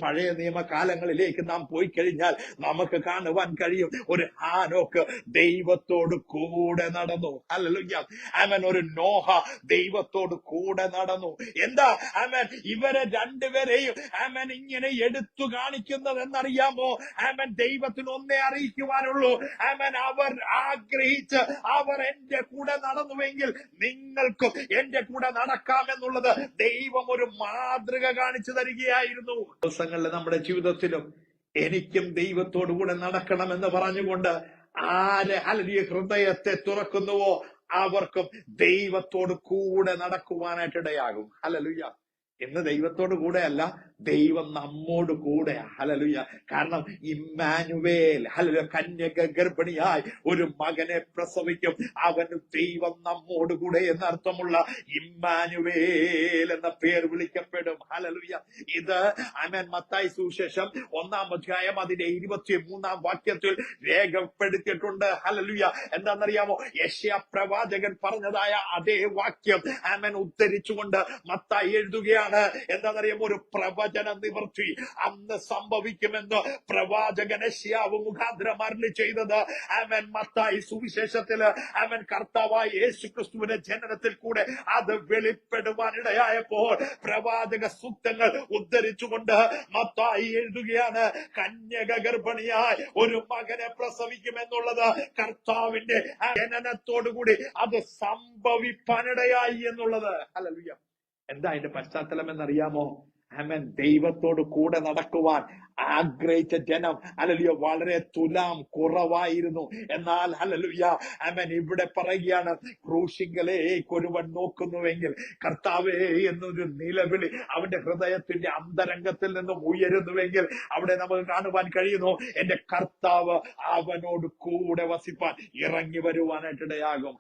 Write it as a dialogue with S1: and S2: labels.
S1: പഴയ നിയമകാലങ്ങളിലേക്ക് നാം പോയി കഴിഞ്ഞാൽ നമുക്ക് കാണുവാൻ കഴിയും, ഒരു ഹാനോക്ക് ദൈവത്തോട് കൂടെ നടന്നു. ഹല്ലേലൂയ. ആമേൻ. ഒരു നോഹ ദൈവത്തോട് കൂടെ നടന്നു. എന്താ ആമേൻ ഇവരെ രണ്ടുപേരെയും ആമേൻ ഇങ്ങനെ എടുത്തു കാണിക്കുന്നത് എന്നറിയാമോ? ആമേൻ ദൈവത്തിന് ഒന്നേ അറിയിക്കുവാനുള്ളൂ. ആമേൻ അവർ ആഗ്രഹിച്ച് അവർ എന്റെ കൂടെ നടന്നുവെങ്കിൽ നിങ്ങൾക്കും എന്റെ കൂടെ നടക്കാമെന്നുള്ളത് ദൈവം ഒരു മാതൃക കാണിച്ചു തരികയായിരുന്നു. ദിവസങ്ങളിൽ നമ്മുടെ ജീവിതത്തിലും എനിക്കും ദൈവത്തോടു കൂടെ നടക്കണമെന്ന് പറഞ്ഞുകൊണ്ട് ആര് ഹല്ലേലൂയ ഹൃദയത്തെ തുറക്കുന്നുവോ അവർക്കും ദൈവത്തോട് കൂടെ നടക്കുവാനായിട്ട് ഇടയാകും. ഹല്ലേലൂയ. ഇന്ന് ദൈവത്തോട് കൂടെ അല്ല, ദൈവം നമ്മോട് കൂടെ. ഹല്ലേലൂയ. കാരണം ഇമ്മാനുവേൽ ഹല്ലേലൂയ കന്യക ഗർഭിണിയായി ഒരു മകനെ പ്രസവിക്കും, അവന് ദൈവം നമ്മോട് കൂടെ എന്നർത്ഥമുള്ള ഇമ്മാനുവേൽ എന്ന പേര് വിളിക്കപ്പെടും. ഹല്ലേലൂയ. ഇത് ആമേൻ മത്തായി സുവിശേഷം 1-ാം അധ്യായം അതിന്റെ 23-ാം വാക്യത്തിൽ രേഖപ്പെടുത്തിയിട്ടുണ്ട്. ഹല്ലേലൂയ. എന്താണെന്നറിയാമോ? യെശയ്യാ പ്രവാചകൻ പറഞ്ഞതായ അതേ വാക്യം ആമേൻ ഉദ്ധരിച്ചുകൊണ്ട് മത്തായി എഴുതുകയാണ്. എന്താണെന്നറിയാമോ? ഒരു പ്രവചന നിവൃത്തി അന്ന് സംഭവിക്കുമെന്ന് പ്രവാചകൻ യെശയ്യാവ് മുഖാന്തരം അരുളി ചെയ്തത് ആമേൻ മത്തായി സുവിശേഷത്തില് ആമേൻ കർത്താവായ യേശു ക്രിസ്തുവിന്റെ ജനനത്തിൽ കൂടെ അത് വെളിപ്പെടുവാനിടയായപ്പോൾ പ്രവാചക സൂക്തങ്ങൾ ഉദ്ധരിച്ചുകൊണ്ട് മത്തായി എഴുതുകയാണ്, കന്യക ഗർഭിണിയായി ഒരു മകനെ പ്രസവിക്കുമെന്നുള്ളത് കർത്താവിന്റെ ജനനത്തോടുകൂടി അത് സംഭവിപ്പാനിടയായി എന്നുള്ളത്. ഹല്ലേലൂയ. എന്താ അതിന്റെ പശ്ചാത്തലം എന്നറിയാമോ? ആമേൻ ദൈവത്തോട് കൂടെ നടക്കുവാൻ ആഗ്രഹിച്ച ജനം ഹല്ലേലൂയ വളരെ തുലാം കുറവായിരുന്നു. എന്നാൽ ഹല്ലേലൂയ ആമേൻ ഇവിടെ പറയുകയാണ്, ക്രൂശിങ്കലേക്ക് ഒരുവൻ നോക്കുന്നുവെങ്കിൽ കർത്താവേ എന്നൊരു നിലവിളി അവന്റെ ഹൃദയത്തിന്റെ അന്തരംഗത്തിൽ നിന്നും ഉയരുന്നുവെങ്കിൽ അവിടെ നമുക്ക് കാണുവാൻ കഴിയുന്നു, എന്റെ കർത്താവ് അവനോട് കൂടെ വസിപ്പാൻ ഇറങ്ങി വരുവാനായിട്ടിടയാകും.